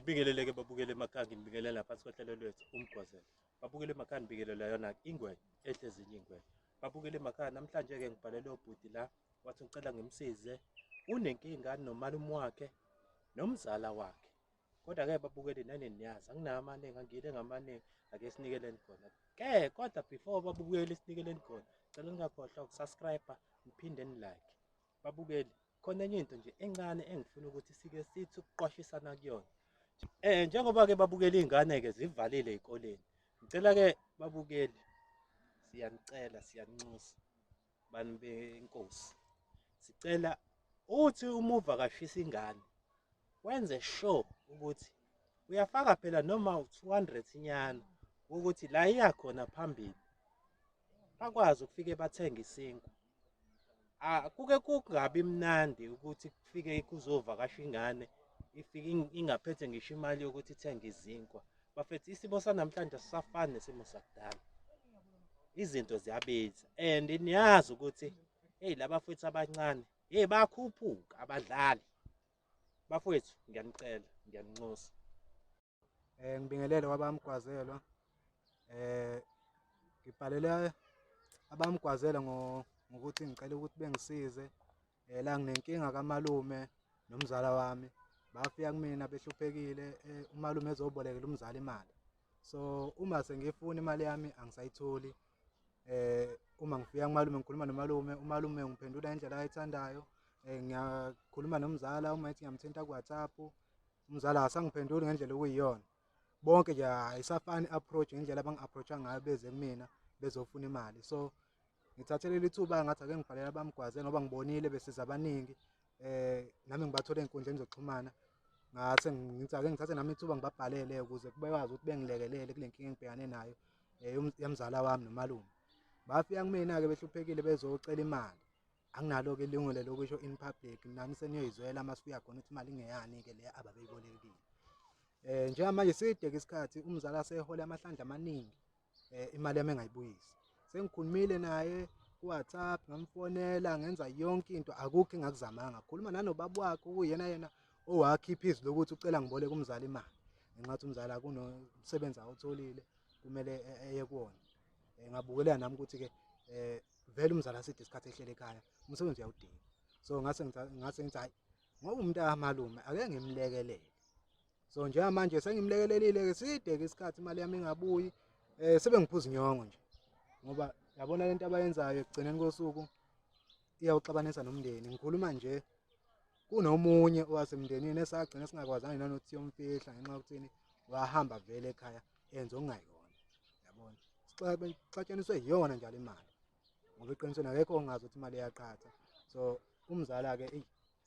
Nibingeleleke babukele emakhaya nginibingelela phansi kohlelo lwethu umgwazelo. Babukele emakhaya nibingelela yona ingwe ehle ezinye ingwe. Babukele emakhaya namhlanje ke ngibhalele ubhuti la wathi ngicela ngimsize unenkinga nomalume wakhe nomzala wakhe. Kodwa ke babukele nani niyazi anginawo amaningi angile ngamaningi ake sinikeleni khona. Ke kodwa before babukele sinikeleni khona cela ningakhohlwa ukusubscribe niphinde nilike. Babukeli khona enye into nje encane engifuna ukuthi sike sithi ukuqwashisana kuyona. Njengoba ke babukela izingane ke zivalile ezikoleni. Ngicela ke babukeli siyanicela siyanxusa bani benkosi. Sicela uthi uma uvakashisa ingane wenze sure ukuthi uyafaka phela noma u200 inyana ukuthi la iyakhona phambili bakwazi ukufike bathenga isinkwa. Kuke kungabi mnandi ukuthi kufike kuzovakasha ingane ifike ingaphethe ngisho imali yokuthi ithenge izinkwa. Bafethu isimo sanamhlanje sisafana nesimo sakudala. Izinto ziyabiza and niyazi ukuthi hey labafethu abancane bayakhuphuka abadlali. Bafethu ngiyanicela ngiyaninxusa. Ngibingelele kwabamgwazelo. Ngibhalele abamgwazela ngokuthi ngicela ukuthi bengisize la nginenkinga kamalume nomzala wami. Bafika kumina behluphekile umalume ezobolekela umzala imali. So uma sengifuna imali yami angisayitholi. Uma ngifika kumalume ngikhuluma nomalume, umalume ngiphendula indlela ayithandayo. Ngiyakhuluma nomzala uma ethi ngiyamthinta ku WhatsApp, umzala asangiphenduli ngendlela okuyiyona. Bonke nje ayisafani approach ngendlela abangi-approacha ngayo beze kumina bezofuna imali. So ngithathele lithuba ngathi ake ngibhalele abamgwazela ngoba ngibonile besiza abaningi. Nami ngibathole ey'nkundleni zokuxhumana. Ngathi ngithi ake ngithathe nami ithuba ngibabhalele ukuze bekwazi ukuthi bengilekelele kule nkinga engibhekane nayo yomzala wami nomalume. Bafika kumina-ke behluphekile bezocela imali. Anginalo-ke ilungelo lokusho in public, nami seniyoyizwela masifika khona ukuthi imali ingeyani-ke le ababeyibolekile. Njengamanje side-ke isikhathi umzala sehola amahlandla amaningi imali yami engayibuyisi. Sengikhulumile naye ku-WhatsApp, ngamfonela, ngenza yonke into, akukho engakuzamanga. Ngikhuluma nanobaba wakhe okuyena owakhipha izwi lokuthi ucela ngiboleke umzala imali. Ngenxa umzala kunomsebenzi awutholile kumele eye kuwona. Ngabukelela nami ukuthi-ke vele umzala side isikhathi ehlele ekhaya, umsebenzi uyawudinga. So ngase ngithi hayi ngoba umuntu amalume ake ngimlekelele. So njengamanje sengimlekelelile-ke side-ke isikhathi imali yami ingabuyi. Sebengiphuza inyongo nje ngoba yabona lento abayenzayo ekugcineni kosuku iyawuxabanisa nomndeni. Ngikhuluma nje kunomunye owasemndenini esagcina singakwazanga nanokuthi siyomfihla ngenxa yokuthini wahamba vele ekhaya enze okungayona. Yabona sixatshaniswe yiyona njalo imali ngoba eqinisweni akekho ongazi ukuthi imali iyaqhatha. So umzala-ke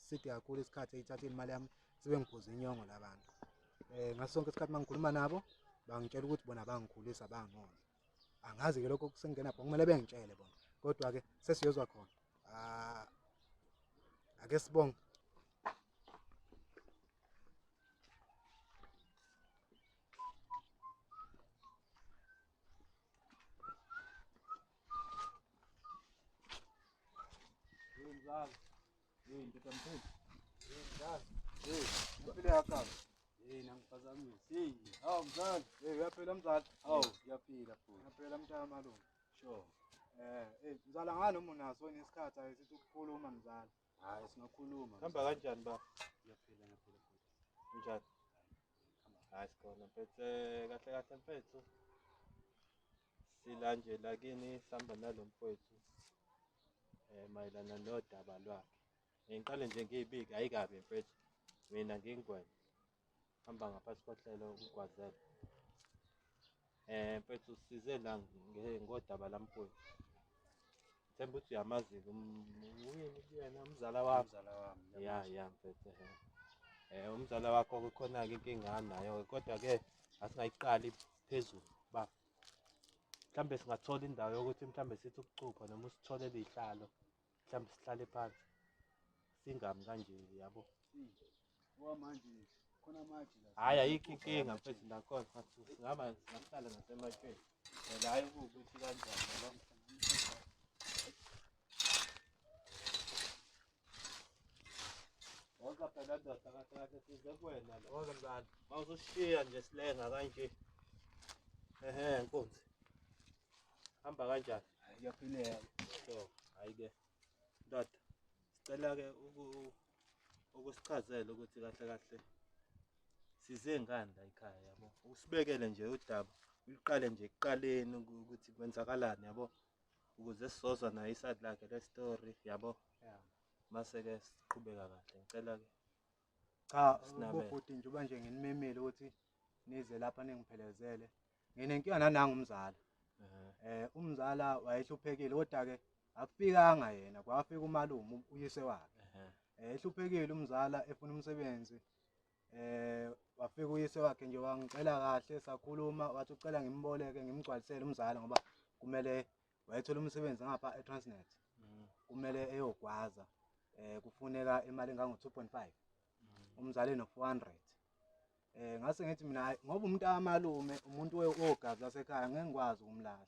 side kakhulu isikhathi eyithathile imali yami sebengiphuza inyongo labantu. Ngaso sonke isikhathi uma ngikhuluma nabo bangitshela ukuthi bona bangikhulisa bangondla. Angazi-ke lokho kusengena kumele bengitshele bona, kodwa-ke sesiyozwa khona. Ake sibonge. Uyaphila mzala? Hawu, ngiyaphila futhi. Ngiyaphila mntana malume. Sure. Mzala ngani uma unaso nesikhathi ayisithi ukukhuluma mzala? Hayi singakhuluma. Hamba kanjani ba? Ngiyaphila futhi. Njani? Hayi sikhona mfethu kahle kahle mfethu. Sila nje lakini sihamba nalomfowethu mayelana nodaba lwakhe. Ngiqale nje ngiyibike ayikabi mfethu. Mina ngingwenya. Hamba ngaphansi kohlelo umgwazelo. Mfethu size la ngodaba lamfowethu. Themba ukuthi uyamazi uyini kuyena umzala wami. Ya mfethu. Umzala wakho kukhona-ke inkinga anayo kodwa ke asingayiqali phezulu ba. Mhlambe singathola indawo yokuthi mhlambe sithi ukucupha noma usitholele izihlalo. Mhlambe sihlale phansi. Singami kanje yabo. Manje khona manje la. Hayi ayikho inkinga mfethu nakhona singaba singahlala ngasematsheni. La hayi ukuthi kanjani yabo. Wonke phela ndoda kahle size kuwena la. Woza mzala. Mawuzoshiya nje silenga kanje. Nkonzi. Hamba kanjani? Hayi kuyaphileka. So, hayi-ke. Ndoda, sicela-ke ukusichazela ukuthi kahle kahle size ngani la ekhaya yabo. Usibekele nje udaba. Uliqale nje ekuqaleni ukuthi kwenzakalani yabo. Ukuze sizozwa naye iside lakhe le story yabo. Yeah. Mase-ke siqhubeka kahle. Ngicela-ke. Cha, Sinabele. ubhuti njengoba nje nginimemile ukuthi nize lapha ningiphelezele. Nginenkinga nananga umzala. Umzala wayehluphekile kodwa-ke akufikanga yena, kwafika umalume uyise wakhe. Ehluphekile umzala efuna umsebenzi. Wafika uyise wakhe nje wangicela kahle sakhuluma, wathi ucela ngimboleke ngimgcwalisele umzala ngoba kumele wayethola umsebenzi ngapha eTransnet. Kumele eyogwaza. Kufuneka imali engango-2.5. Umzala eno-400. Ngase ngithi mina hayi ngoba umuntu amalume, umuntu wogazi lasekhaya ngeke ngikwazi ukumlahla.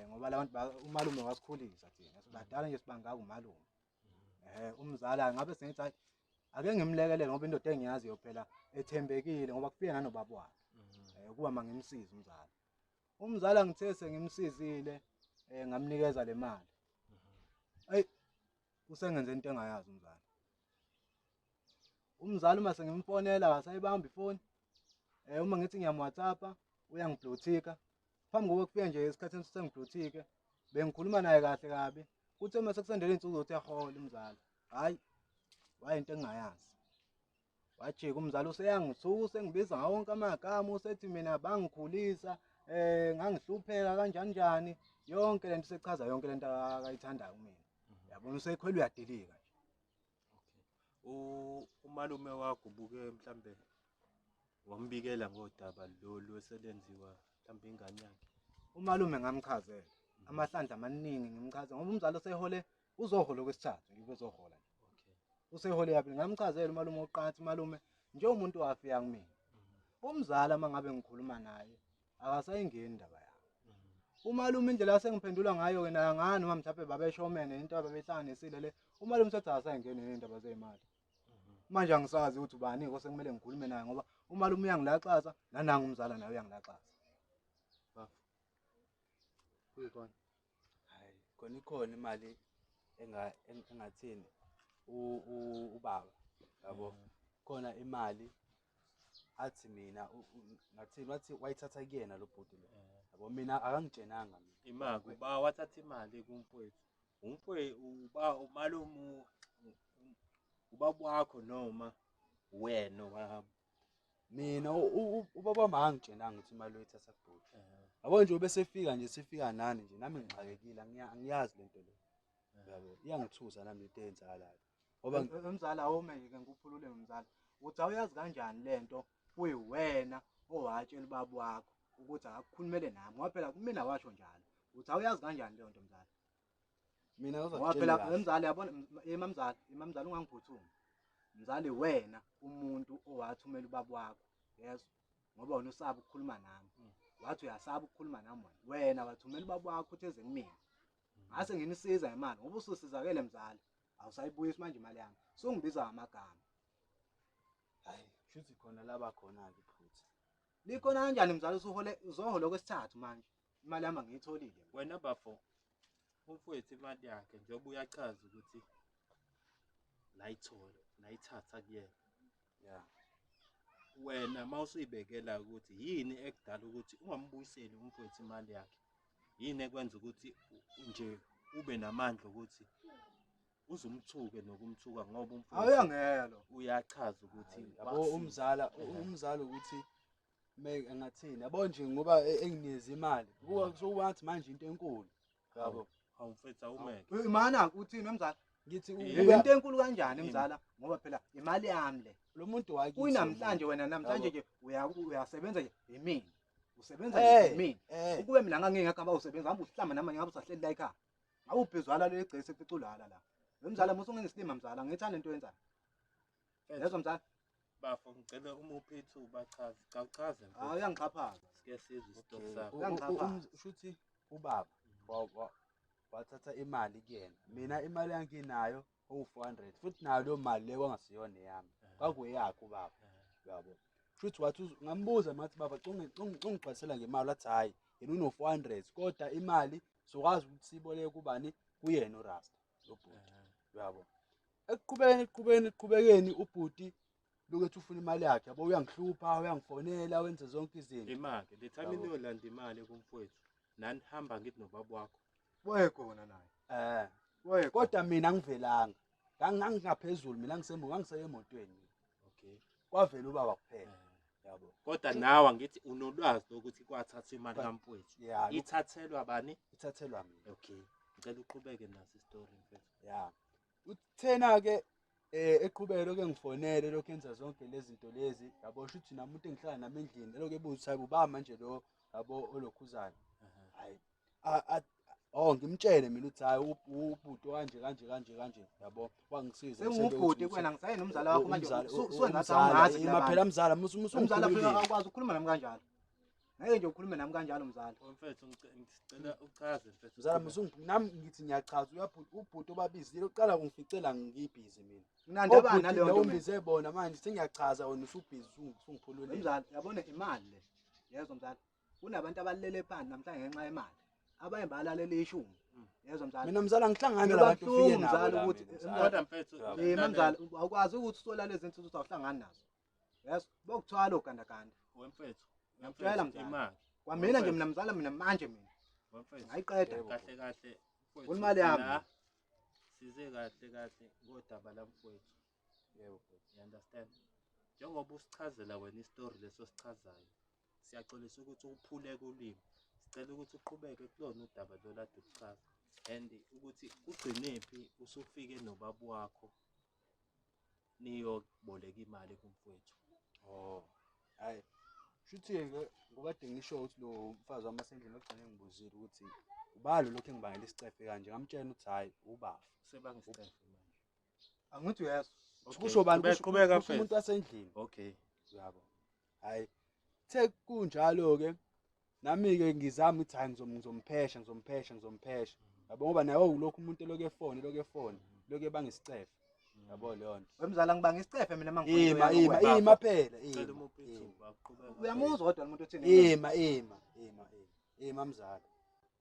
Ngoba labantu umalume wasikhulisa thina. Sibadala nje sibangaka umalume. Umzala ngabe sengithi hayi ake ngimlekelele ngoba indoda engiyaziyo phela ethembekile ngoba kufika nanobaba wakhe. Kuba mangimsize umzala. Umzala ngithe sengimsizile ngamnikeza le mali. Hey, usengenze into engayazi umzala. Umzala uma sengimfonela akasayibamba ifoni. Uma ngithi ngiyam-WhatsApp uyangiblothika. Phambi kokuba kufike nje isikhathi sengiblothike, bengikhuluma naye kahle kabi. Kuthe uma sekusendele insuku zokuthi yahola umzala. Hayi, wayinto engingayazi. Wajika umzala useyangithusa engibiza ngawo wonke amagama, usethi mina bangikhulisa, ngangihlupheka kanjani njani. Yonke lento sechaza yonke lento akayithandayo kumina. Yabona usekhwela uyadilika nje. Umalume wakho ubuke mhlambe wambikela ngodaba lolu eselenziwa mhlambe ingane yakhe. Umalume ngamchazela. Amahlandla amaningi ngimchaza ngoba umzala usehole uzohola okwesithathu yibe ezohola nje. Usehole yapi ngamchazela umalume oqathi malume njengomuntu wafika kumina. Umzala mangabe ngikhuluma naye akasayingeni indaba yakhe. Umalume indlela asengiphendula ngayo ke naye ngani uma mhlawumbe babeshomene into ababehlanganisile le. Umalume sethi asayingeni nezindaba zezimali. Manje angisazi ukuthi ubani ngeke sekumele ngikhulume naye ngoba umalume uyangilaxaza nananga umzala naye uyangilaxaza. Bafu. Kuyikhona. Hayi, khona imali engathini ubaba yabo. Khona imali athi mina ngathini wathi wayithatha kuyena lo bhuti lo. Yabo mina akangitshenanga mina. Imali uba wathatha imali kumfowethu. Umalume ubaba wakho noma wena wami. Mina ubaba mangitshenanga ukuthi imali oyithatha kubhuti. Yabo nje ubesefika nje sifika nani nje nami ngixakekile angiyazi lento le. Yabo iyangithusa nami into eyenzakalayo. Ngoba umzala awume ke ngikuphulule umzala. Uthi awuyazi kanjani lento kuyiwena owatshela ubaba wakho ukuthi akakukhulumele nami ngoba phela kumina washo njalo. Uthi awuyazi kanjani le nto mzala? mina Ngoba phela umzala yabona imamzala ungangiphuthumi. Mzali wena umuntu owathumela ubaba wakho. Yezwa ngoba wena usaba ukukhuluma nami. Wathi uyasaba ukukhuluma nami wena wathumela ubaba wakho uthi eze kumina. Ngase nginisiza imali ngoba ususizakele mzala. Awusayibuyisi manje imali yami. Sungibiza amagama. hayi shuthi khona laba khona ke futhi. Likhona kanjani mzala uzohola okwesithathu manje? Imali yami ngiyitholile. Wena bafo umfowethu imali yakhe njengoba uyachaza ukuthi layithatha kuyena. Yeah. Wena mawusuyibekela ukuthi yini ekudala ukuthi ungambuyiseli umfowethu imali yakhe. Yini ekwenza ukuthi nje ube namandla ukuthi uzumthuke nokumthuka ngoba umfowethu Awuyangelo. uyachaza ukuthi Yabo umzala ukuthi engathini yabo nje ngoba engineze imali kuba ngathi manje into enkulu yabo. Awumfethu awumeke. Imana uthini mzala? Ngithi Into enkulu kanjani mzala ngoba phela imali yami le. lo muntu wakithi Kuyinamhlanje wena namhlanje nje uyasebenza nje yimini. Usebenza nje yimini. Ukube mina ngangingekho usebenza ngaba uhlamba nami ngabe usahleli la ekhaya. Awubhizwala le gcese eficulala la. Wemzala musu ngingisilima mzala ngithanda into yenzayo. Yezwa mzala? Bafo ngicela uma uphe ithuba chaza. Kawuchaze mfethu. Uyangixhaphaza. Sike sizwe isitory sakho. shuthi ubaba wathatha imali kuyena. Mina imali yanginayo 400 futhi nayo lo mali le kwangasiyona eyami kwakuyakho baba yabo futhi wathi ngambuza mathi baba ungigqwasela ngemali wathi hayi yena uno 400 kodwa imali sokwazi ukuthi siboleke kubani kuyena uRasta lo bhuti yabo ekuqhubekeni ubhuti lokho ufuna imali yakhe yabo uyangihlupha uyangifonela wenze zonke izinto imali le time niyolanda imali kumfowethu nanihamba ngithi nobaba wakho wayekhona naye kodwa mina ngivelanga ngangingaphezulu mina ngiseke emotweni okay kwavela ubaba kuphela yabo kodwa nawe angithi unolwazi lokuthi kwathatha imali kamfowethu yeah ithathelwa bani ithathelwa mina okay ngicela uqhubeke naso istory mfethu yeah uthena ke eqhubeke lokho engifonele lokho enza zonke lezi zinto lezi yabo shuthi namuntu engihlala nami endlini lokho ebuza hayi ubaba manje lo yabo olokhuzana hayi ngimtshele mina uthi hayi ubhuti kanje yabo wangisiza sengubhuti kwena ngisaye nomzala wakho manje suwengathi awungazi phela mzala umzala phela akwazi ukukhuluma nami kanjalo ngeke nje ukhulume nami kanjalo mzala mfethu ngicela uchaze mfethu mzala nami ngithi ngiyachaza ubhuti obabizile uqala ungificela ngibhizi mina kunandaba naleyo nto umbize bona manje sengiyachaza wena usubhizi ungiphulule mzala yabona imali le yezwa mzala kunabantu abalele phansi namhlanje ngenxa yemali abaye balalela ishumi yezwa mzala mina mzala ngihlangana labantu ufike mzala ukuthi kodwa mfethu mzala awukwazi ukuthi usola lezi zinto ukuthi awuhlangani nazo yezwa bokuthwala ogandaganda wemfethu ngiyakutshela mzala kwamina nje mina mzala mina manje mina wemfethu ngayiqeda kahle imali yami size kahle ngodaba lamfowethu yebo you understand njengoba usichazela wena istory leso sichazayo siyaxolisa ukuthi uphuleke ulimi sicela ukuthi uqhubeke kulona udaba lo lade uchaza and ukuthi ugcinephi usufike nobaba wakho niyoboleka imali kumfowethu hayi shuthi-ke ngokade ngisho ukuthi lo mfazi wami asendlini ogcine ngibuzile ukuthi ubalo lokho engibangela isicefe kanje ngamtshela ukuthi hayi ubafa sebangisicefe manje angithi yes kusho bani qhubeka kusho umuntu wasendlini okay yabo hayi the kunjalo-ke nami-ke ngizama ukuthi hayi ngizomphesha yabo ngoba nawe ulokhu umuntu elokhu efone lokhu ebanga isicefe yabo leyo nto wemzala ngibanga isicefe mina ima phela uyamuzwa kodwa umuntu uthini ima mzala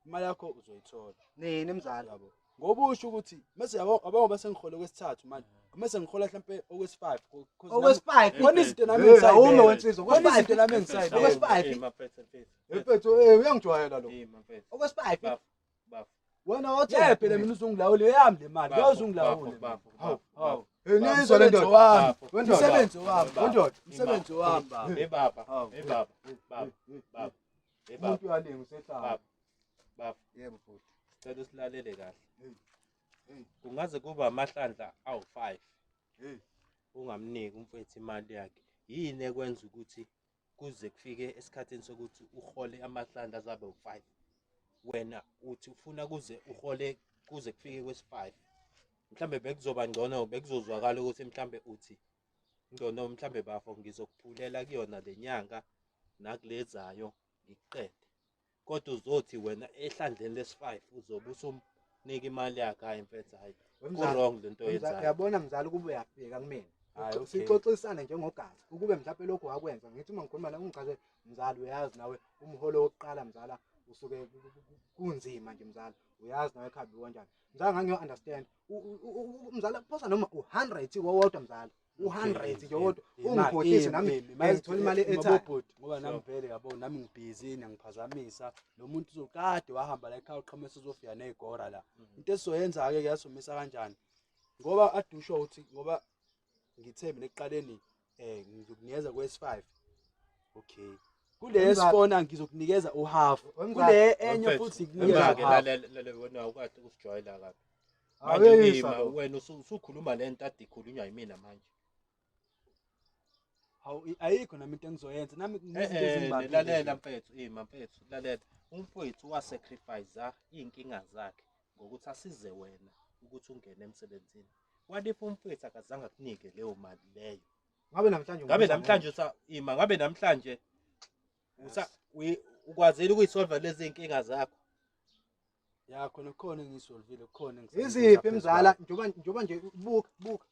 imali yakho uzoyithola nini mzala yabo ngoba usho ukuthi mase yabo sengihola okwesithathu manje mase ngihola mhlambe okwesi5 khona izinto nami uma wensizwa okwesi5 nami engisayibona okwesi5 mfethu uyangijwayela lo okwesi5 wena wathi phela mina uzungilawule yami le mali uyazungilawule hawu nizwa le ndoda wami umsebenzi wami baba umuntu uyalinga usehlala baba yebo futhi sicela usilalele kahle kungaze kuba amahlandla awu5 ungamniki umfowethu imali yakhe yini ekwenza ukuthi kuze kufike esikhathini sokuthi uhole amahlandla azabe u5 wena uthi ufuna kuze uhole kuze kufike kwesi5 mhlambe bekuzoba ngcono bekuzozwakala ukuthi mhlambe uthi ngcono mhlambe bafo ngizokuphulela kuyona lenyanga nakulezayo ngikuqede kodwa uzothi wena ehlandleni lesi5 uzobe usumnika imali yakhe hayi mfethu hayi wrong lento yenzayo uyabona mzala ukuba uyafika kumina sixoxisane njengogazi ukube mhlawumbe lokho wakwenza ngithi uma ngikhuluma la ungichazele mzala uyazi nawe umholo wokuqala mzala usuke kunzima nje mzala uyazi nawe ekhaya kanjani mzala ngangiyo understand mzala phosa noma u100 wodwa mzala u100 nje wodwa ungikhohlise nami ngithola imali ethathu ngoba nami vele yabo nami ngibhizi ngiyaphazamisa lo muntu uzokade wahamba la ekhaya uqhamuka uzofika nezigora la into esizoyenza ke yasomisa kanjani ngoba adusho ukuthi ngoba ngithe mina ekuqaleni ngizokunikeza kwesi5 okay kule sifona ngizokunikeza uhalf kule enye futhi nginikeza lalela wena ukade usijwayela kabi manje wena usukhuluma lento ade ikhulunywa yimina manje hawu ayikho nami into engizoyenza nami ngizinto ezimbalwa lalela mfethu mfethu lalela umfowethu wasacrifice inkinga zakhe ngokuthi asize wena ukuthi ungene emsebenzini walifa umfowethu akazange akunike leyo mali leyo ngabe namhlanje ukwazile ukuyisolva lezi inkinga zakho Ya khona khona engisolvile khona Iziphi mzala njoba nje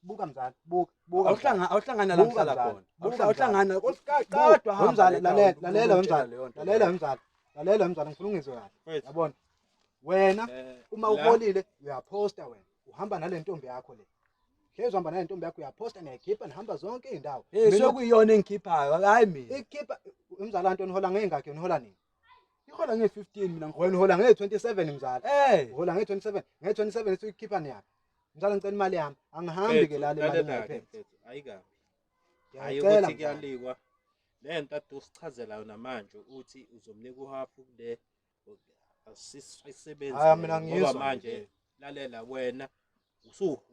buka mzala buka awuhlangana la ngihlala khona awuhlangana kodwa hamba lalela mzala ngifuna ungizwe kahle yabona wena uma uholile uyaposta wena uhamba nale ntombi yakho le hlezi uhamba nale ntombi yakho uyaposta niyakhipha nihamba zonke izindawo sokuyiyona engikhiphayo hayi mina ikhipha umzala Antoni uhola ngengakhe nihola nini ihola nge-15 mina wena uhola nge-27 mzala uhola nge-27 nge-27 usikhipha niyaphi mzala ngicela imali yami angihambi ke la imali ngayiphethe ayikabi ngiyacela ukuthi kuyalikwa lento ade usichazela yona manje uthi uzomnika uhafu kule asisebenzi mina ngoba ngizwa manje lalela wena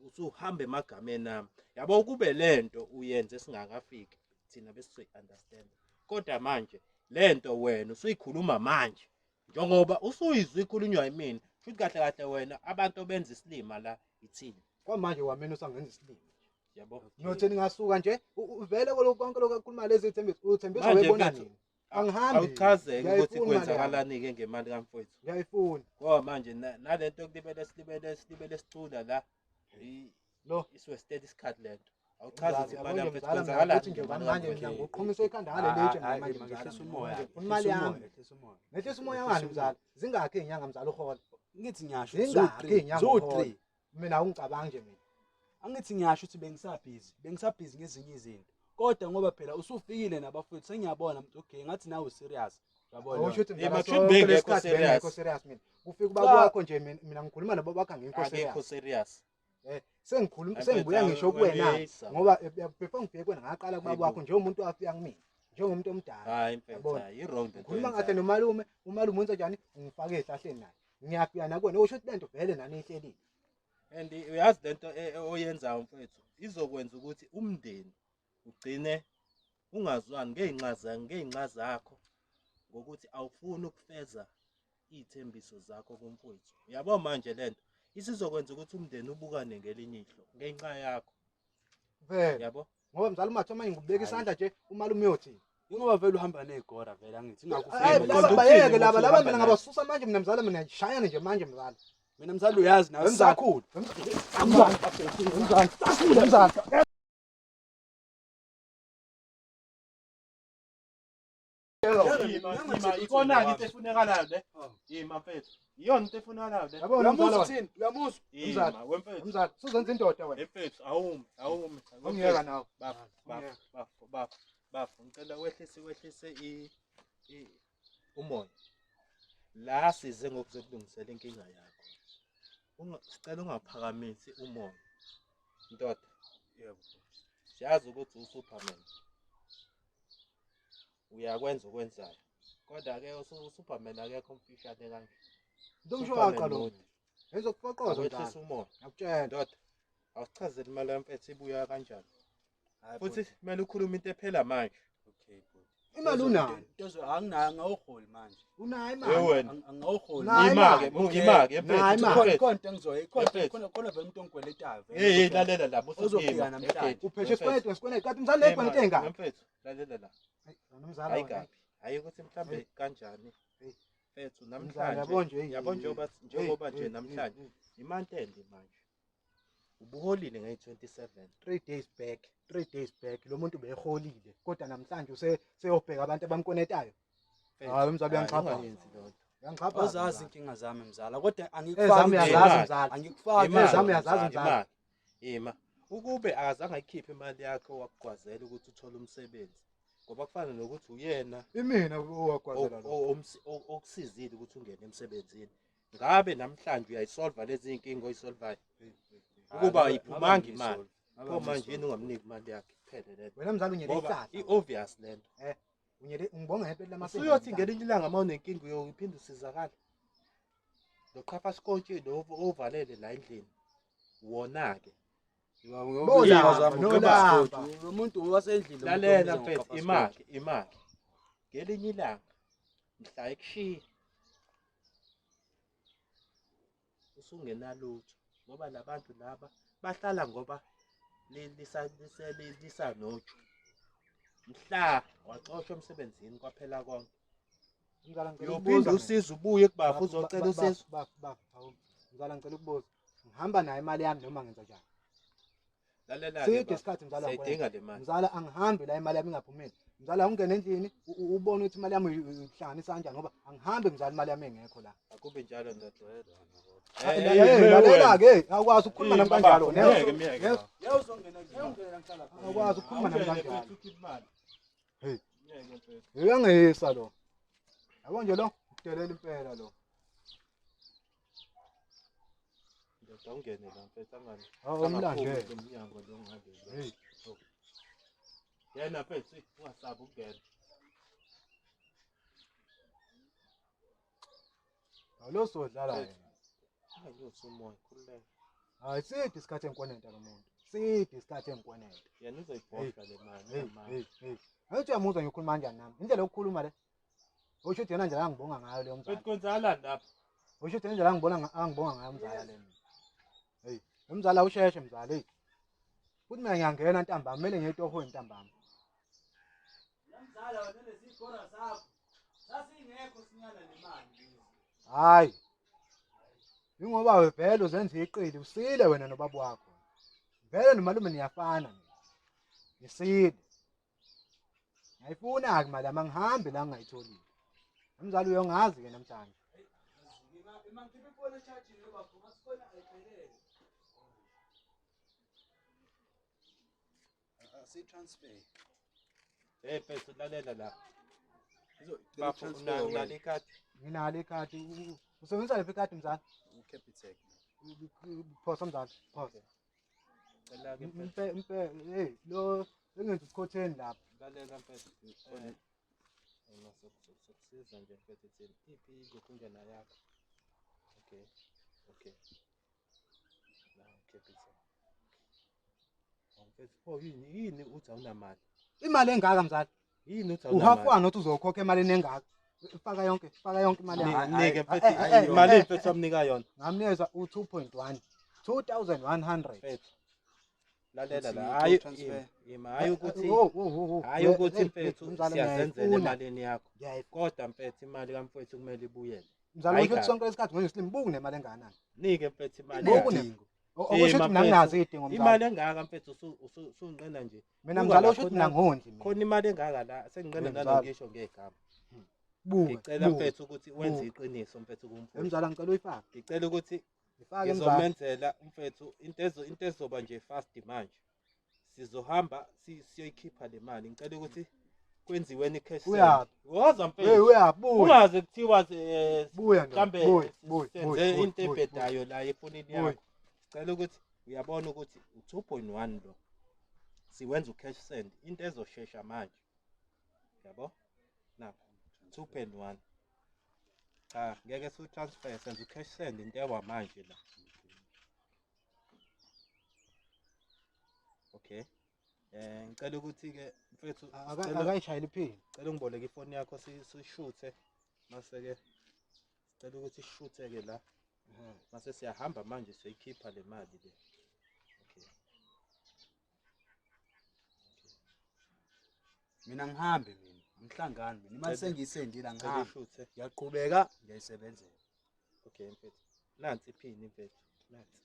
usuhamba emagameni ami yabo kube lento uyenze singakafiki thina bese understand kodwa manje lento wena usuyikhuluma manje njengoba usuyizwa ikhulunywa yimina futhi kahle kahle wena abantu benza isilima la ithini kwamanje wamina usangenza isilimo yabo ngiyotheni ngasuka nje uvele konke lokho akukhuluma lezi ithembiso uthembisa webona nini angihambi awuchazeke ukuthi kwenzakalani ke ngemali kamfowethu ngiyayifuna ngoba manje nalento yokulibele sicula la lo isiwestate isikhathi lento awuchazi ukuthi imali yami ukuthi kwenzakalani nje manje mina ngoqhumisa ikhanda ngale letshe manje ngehlisa umoya imali yami ngehlisa umoya wani mzala zingakho izinyanga mzala uhola ngithi ngiyasho zingakho izinyanga zo3 mina ungicabangi nje mina angithi ngiyasho ukuthi bengisabhizi ngezinye izinto kodwa ngoba phela usufikile nabafowethu sengiyabona okay ngathi nawe serious yabona usho ukuthi bengekho serious mina ufika ubaba wakho nje mina ngikhuluma nabo bakho angikho serious sengikhuluma sengibuya ngisho kuwena ngoba before ngifike kuwena ngaqala kubaba wakho nje umuntu wafika kumina njengomuntu omdala hayi mfethu i-wrong ngikhuluma ngathi nomalume wenza njani ngifake ehlahleni naye ngiyafika nakuwena usho ukuthi lento vele nani ihlelile and uyazi lento oyenzayo mfethu izokwenza ukuthi umndeni ugcine ungazwani ngey'nxa zakho ngokuthi awufuni ukufeza iy'thembiso zakho kumfowethu uyabo manje lento isizokwenza ukuthi umndeni ubukane ngelinye ihlo ngenxa yakho vele yabo ngoba mzala umathoma ngikubeka isandla nje umalume uyothini ingoba vele uhamba negora vele angithi bayeke laba mina ngabasusa manje mina mzala mina ngishayana nje manje mzala mina mzala uyazi nawe mzakhulu ikona into efunekalayo le yima mfethu iyona into efunekalayo le yabona mzala uthini uyamuzwa yima wemfethu mzala suzenza indoda wena mfethu awumi ungiyeka nawe bafu ngicela wehlise umoya la size ngokuzokulungisela inkinga yakho sicela ungaphakamisi umoya ndoda yebo siyazi ukuthi uSuperman uyakwenza okwenzayo kodwa ke uSuperman akekho umfishane kanje ngisho waqala yenza ukufoqoza wehlisa umoya ngakutshela ndoda awusichazele imali yamfethu ibuya kanjani futhi kumele ukhulume into ephela manje okay imali unayo anginayo ngawuholi manje unayo wena angawuholi imake konke engizoyikhona khona vele umuntu ongigweletayo lalela la uzofika namhlanje uphethe isikweletu kanti mzala lekweletu engaka mfethu lalela la nomzala ayikabi hayi ukuthi mhlambe kanjani mfethu namhlanje yabo njengoba nje namhlanje imantende manje ubuholile ngeyi-27 3 days back lo muntu beholile kodwa namhlanje useyobheka abantu abamkonetayo hayi mzala uyangichapha uyangichapha ozazi inkinga zami mzala kodwa ezami uyazazi mzala angikufaki ezami uyazazi mzala yima ukube akazange ayikhiphe imali yakho wakugwazela ukuthi uthole umsebenzi ngoba kufana nokuthi uyena imina owagwazela lo okusizile ukuthi ungene emsebenzini ngabe namhlanje uyayisolva lezi inkinga oyisolvayo ukuba ayiphumanga imali pho manje yini ungamniki imali yakhe kuphele lento wena mzala unyele ihlahla i-obvious lento unyele ngibonga ngempela lamasenzo uyothi ngelinye ilanga uma unenkinga uyophinde usizakala lo qhafa skontshi ovalele la endlini wona-ke umuntu wasendlini lalela mfethu imaki ngelinye ilanga mhla ekushiya usungenalutho ngoba labantu laba bahlala ngoba lisanoju mhla waxoshwa emsebenzini kwaphela konke Mzala ngicela Uyophinda ukubuza. usize ubuye kubafu uzocela usizo. Hawu. Mzala ngicela ukubuza. Ngihamba nayo imali yami noma ngenza njani? lalela Side isikhathi mzala sayidinga le mali. Mzala angihambi la imali yami ingaphumeli. Mzala ungene endlini ubone ukuthi imali yami uyihlanganisa kanjani ngoba angihambi mzala imali yami engekho la. Akube njalo ndoda. Lalela ke awukwazi ukukhuluma nami kanjalo. Ngeke. Yawuzongena ngihlala. Awukwazi ukukhuluma nami kanjalo. Ukhipha imali. Hey. Ngeke mfethu. Uyangisa lo. Yabo nje lo udelela impela lo. Ndoda ungene la mfethu angani. Awumlandele. Umnyango lo ngale. Hey. Yena mfethu ungasabi ukungena. Alo sodlala yena. Ayuthi umoya khululeka. Hayi sithi isikhathi engikwenenta lo muntu. Sithi isikhathi engikwenenta. Yena uzoyibhosha le mali. Hey. Ayithi uyamuzwa ngikhuluma kanjani nami? Indlela yokukhuluma le. Usho ukuthi yena nje angibonga ngayo leyo mzala. Mfethu kwenzala lapha. Usho ukuthi indlela angibonga ngayo mzala le. Hey, umzala usheshe mzala hey. Futhi mina ngiyangena ntambama, kumele ngiyitoho intambama. Mzala wena lesikora sakho. Sasingekho sinyana nemali. Hayi. Ingoba wevele uzenza iqili usile wena nobaba wakho. Vele nomalume niyafana mina. Ngisile. Ngiyifuna ke mali amangihambi la ngayitholile. Umzali uyongazi ke namhlanje. Mangikhipha ifoni echarging ngoba ngifuna sifona ayiphelele. Si transfer. Mfethu lalela la. Bafu Nalo ikhadi. Nginalo ikhadi. Usebenzisa lephi ikhadi mzali? Capitec. Phosa mzali. Phosa. Cela ke Mpe hey lo engenza isikhotheni lapha. lalela mfethu. Sokusiza nje mfethu thina. Iphi izokhunjana yakho? Okay. La ukephethe. Mfethu yini uthi awunamali? Imali engaka mzali? Yini uthi awunamali? Uhafwana nothi uzokhokha emalini engaka. Faka yonke imali yakho. Nike mfethu imali mfethu amnika yona. Ngamnikeza u2.1 2100. Mfethu. Lalela la hayi hayi ukuthi hayi ukuthi mfethu siyazenzela emalini yakho. Kodwa mfethu imali kaMfethu kumele ibuyele. Mzala uthi sonke lesikhathi ngenye slim buku nemali enganani? Nike mfethu imali Buku yakho. Okusho ukuthi mina nginazo idingo mzala. Imali engaka mfethu usunqena nje. Mina mzala usho ukuthi mina ngondli mina. Khona imali engaka la senginqena nanokusho ngegama. Buku. Ngicela mfethu ukuthi wenze iqiniso mfethu kumfuthu. Mzala ngicela uyifake. Ngicela ukuthi Ifake mzala. ngizomenzela mfethu into ezoba nje fast manje. Sizohamba siyoyikhipha le mali. Ngicela ukuthi kwenziwe ni-cash send. Uyaphi? Woza mfethu. Hey uyabuya. Ungaze kuthiwa Buya mhlambe senze into ebhedayo la efonini yakho. Ngicela ukuthi uyabona ukuthi u2.1 lo. Siwenza u-cash send into ezoshesha manje. Yabo? Napha 2.1. Cha, ngeke sitransfer senze u-cash send into ewa manje la. Okay. Ngicela ukuthi ke mfethu akayishayile iphini. ngicela ungiboleke ifoni yakho sishuthe mase ke sicela ukuthi sishuthe ke la. Mase siyahamba manje siyikhipha le mali le. Okay. Mina ngihambe mina. Ngihlangani mina. Imali sengiyisendile ngihambe. Sishuthe. Ngiyaqhubeka ngiyayisebenzela. Okay mfethu. Nansi iphini mfethu. Nansi.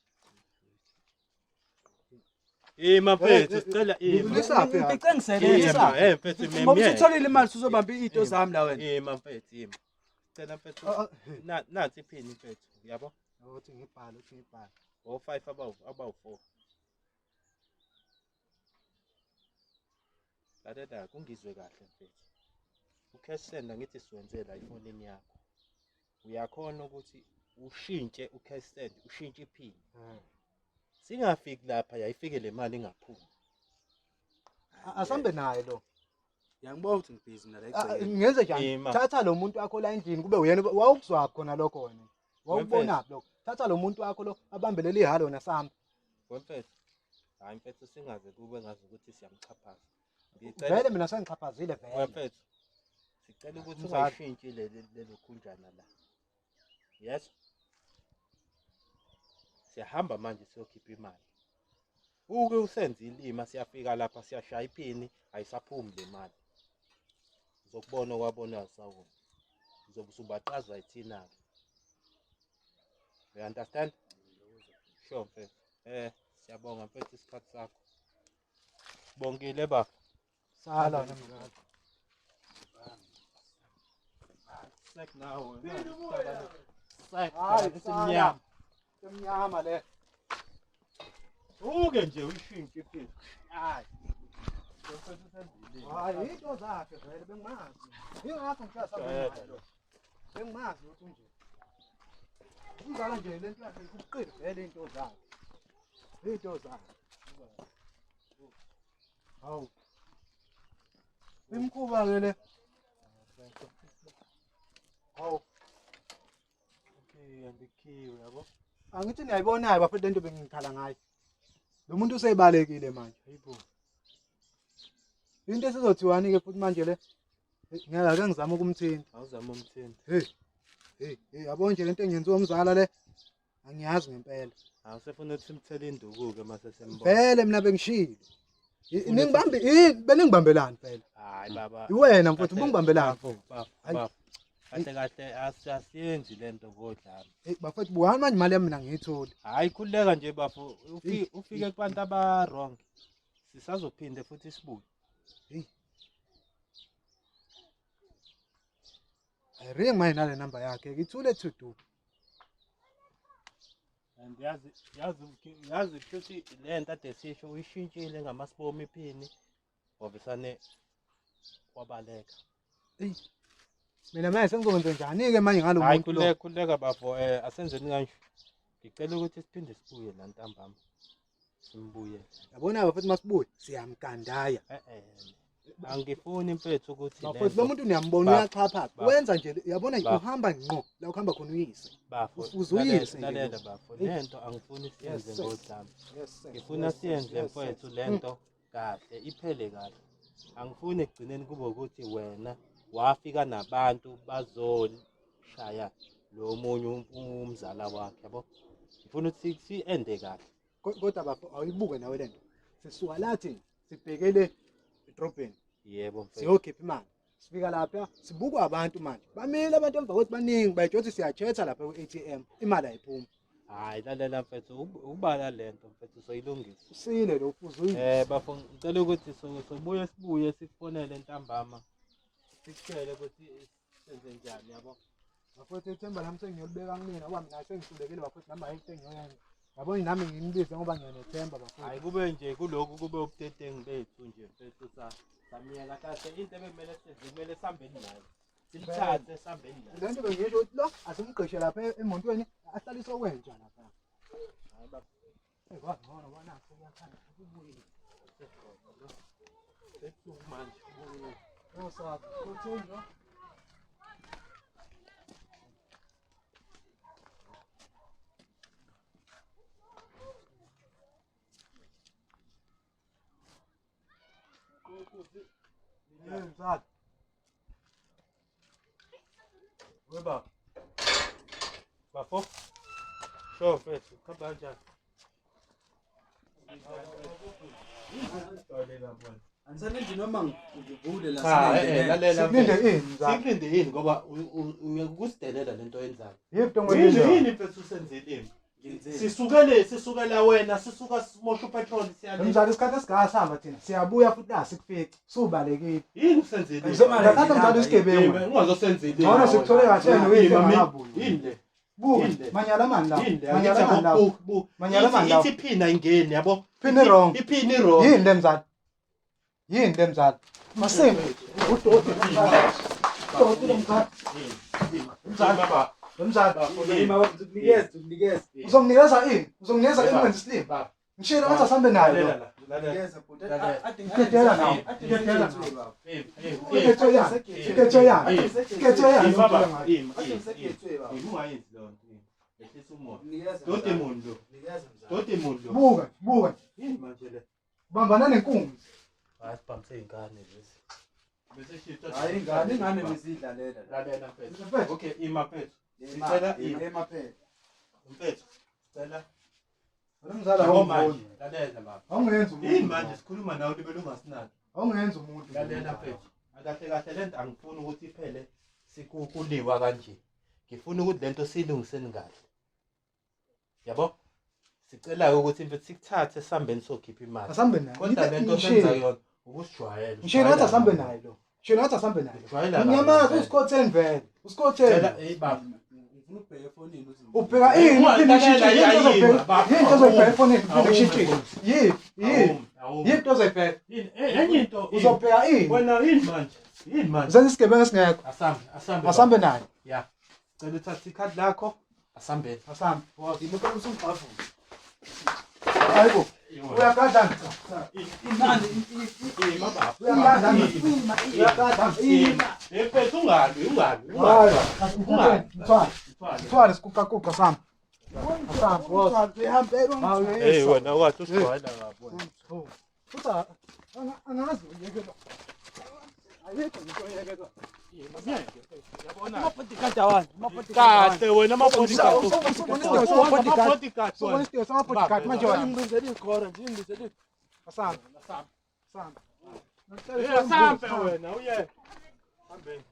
Mfethu sicela Ngicela ngisebenza. mfethu Ngoba usutholile imali usuzobamba into zami la wena. Mfethu Cela mfethu nansi iphini mfethu yabo. Uthi ngibhale O5 abawu4. Lalela kungizwe kahle mfethu. U-cash send ngithi siwenzela ifonini yakho. Uyakhona ukuthi ushintshe u-cash send, ushintshe iphini. Singafiki lapha yayifike le mali ingaphumi. Asambe naye lo. Ngiyangibona ukuthi ngibhizi mina la egcekeni. Ngenze njani? Thatha lo muntu wakho la endlini kube uyena wawukuzwa khona lokho wena. Wawubona lokho. Thatha lo muntu wakho lo abambelele ihalo nasamba. Mfethu. Hayi mfethu singaze kube ngazi ukuthi siyamchaphaza. Vele mina sengichaphazile vele. Mfethu. Sicela ukuthi ungayishintshi lelo khunjana la. Yes. Siyahamba manje siyokhipha imali. Uke usenze ilima siyafika lapha siyashaya iphini ayisaphumi le mali. Uzokubona kwabona sawo. uzobe usubacazwa yithina. You understand? Sure mfethu. Siyabonga mfethu isikhathi sakho. Bongile baba. Sala wena mngani. Sek nawe. Hayi Semnyama. Semnyama le. Uke nje uyishintshe iphini. Hayi. Hayi into zakhe vele bengimazi. Ingakho ngiyasabona lo. Bengimazi ukuthi nje. Umzala nje lento yakhe ukuqeda vele into zakhe. Into zakhe. Hawu. Imkhuba ke le. Hawu. Okay, andikhiwe yabo. Angithi niyayibonayo bafethu lento bengikhala ngayo. Lo muntu usebalekile manje. Hayibo. Into esizothiwani ke futhi manje le ngeke ake ngizama ukumthinta. Awuzama umthini. Hey, yabo nje lento engenziwa umzala le angiyazi ngempela. Awusefuna ukuthi simthele induku ke mase sembona. Vele mina bengishilo. Ningibambe beningibambelani phela. Hayi baba. Iwena mfowethu bungibambelani. Baba. Kahle asiyenzi lento ngodlala. Bafethu buhani manje imali yami mina ngiyithola. Hayi khuleka nje bafo. Ufike kubantu aba wrong. Sisazophinde futhi sibuye. Ring manje nale number yakhe ngithule to do. And yazi futhi lento ade sisho uyishintshile ngamasibomi iphini. Wabesane kwabaleka. Mina manje sengizokwenza njani ke manje ngalo Hayi muntu lo? khuleka bafo asenzeni kanje. Ngicela ukuthi siphinde sibuye la ntambama. Simbuye. Yabona bafethu masibuye siyamgandaya. Angifuni mfethu ukuthi Bafethu lo muntu niyambona uyaxhapha. Wenza nje yabona uhamba ngqo la ukuhamba khona uyise. Bafo. Uzuyise lalela bafo. Lento angifuni siyenze ngodlame. Ngifuna siyenze mfethu lento kahle iphele kahle. Angifuni egcineni kube ukuthi wena wafika nabantu bazoshaya lo munye umzala wakhe yabo. Ngifuna ukuthi siende kahle. Kodwa bafo ayibuke nawe lento. Sisuka lathi sibhekele edrobheni. Yebo mfethu. Siyokhipha imali. Sifika lapha sibukwa abantu manje. Bamile abantu emva kokuthi baningi bayithi ukuthi siyachetha lapha ku-ATM. Imali ayiphumi. Hayi lalela mfethu ubala lento mfethu soyilungisa. Usile lo ufuzo. Bafo ngicela ukuthi sibuye sifonele ntambama. Sikutshele ukuthi senze njani yabo. Bafethu ithemba lami sengiyolibeka kumina ngoba mina sengihlulekile bafethu nami ayikho engiyoyenza. Yabona nami nginibize ngoba ngiyanethemba bafethu. Hayi kube nje kuloko kube ubudedengu bethu nje mfethu samiyela kahle into ebekumele senze kumele sihambeni nayo. Simthathe sihambeni nayo. Lento bengisho ukuthi lo asimgqishe lapha emontweni ahlaliswe kwenja lapha. Hayi baba. Ngona bona kuyakhanya ukubuye. Sethu manje. Nosa, uthenjo. Mzala. Weba. Bafo. Sho mfethu, khamba kanjani? Anisane nje noma ngivule la lalela Silinde ini mzala? Silinde yini ngoba ukusidelela lento oyenzayo. Yipho ngiyizwa. Yini mfethu usenzile? Sisukela wena sisuka simosha upetrol siyale. Mzala isikhathi esingasihamba thina. Siyabuya futhi la sikufica. Subalekile. Yini usenzile? Ngizomthatha mzala isigebengu. Ungazosenzile. Ngona sikuthole kahle noyise ngabuya. Yini le? Buka. Manyala mani la. Manyala mani la. Manyala mani la. Ithi phina ingeni yabo. Phini wrong. Iphini wrong. Yini le mzala? Yini le mzala? Masime. Udokotela mzala. Udokotela mzala. Mzala baba. Mzala. Unikeze. Uzonginikeza ini? Uzonginikeza ini wenza islim? Ngishilo ngathi asambe nayo. Unikeze futhi. Iketela nawo. Iketela nawo. Iketho yani. Iketho yani. Iketho yani. Baba. Ungayenzi lonto. Ehlisa umoya. Dode mundo. Dode mundo. Buka, buka. Yini manje le? Bambana nenkunzi. Asiphamse ingane lezi. Bese shito. Hayi ingane bezidlalela. Lalela mfethu. Okay, ima mfethu. Sicela emaphela. Mfethu. Sicela. Mzala Awumanje. Lalela baba. awungenza Yini umuntu. manje sikhuluma nawe libe lungasinaki. Awungenza umuntu. Lalela mfethu. Akahle kahle lento angifuni ukuthi iphele sikuliwa kanje. Ngifuna ukuthi lento siyilungiseni kahle. Yabo? Sicela ukuthi mfethu sikuthathe sihambeni sokhipha imali. Asambe naye. Kodwa lento senza yona ukusijwayela. Ngishilo ngathi asambe naye lo. Ngishilo ngathi asambe naye. Unyamaza usikhotheni vele. Usikhotheni. Baba. Ngifuna ukubheka efonini ukuthi Ubheka ini into ozoyibheka efonini ngishintshile. Yini into ozoyibheka? Enye into Uzobheka ini? wena yini manje? Zenza isigebengu esingekho. Asambe naye. Ya. Cela uthathe ikhadi lakho. Asambe. Asambe. ngimukela usungibhavu. Hayibo. Uyakadla. Imali Mababa. Uyakadla. Mfethu ungabi. Mthwale sikuqaquqa sami. Asambe. Hey wena wathi usijwayela ngabo. Futhi angazi uyekela. Ayikho into oyekela. Amabodyguard awani? Kahle wena amabodyguard. Amabodyguard manje wena. Ngibizela ikhora nje ngibizela. Asambe. Asambe wena uye. Hambeni.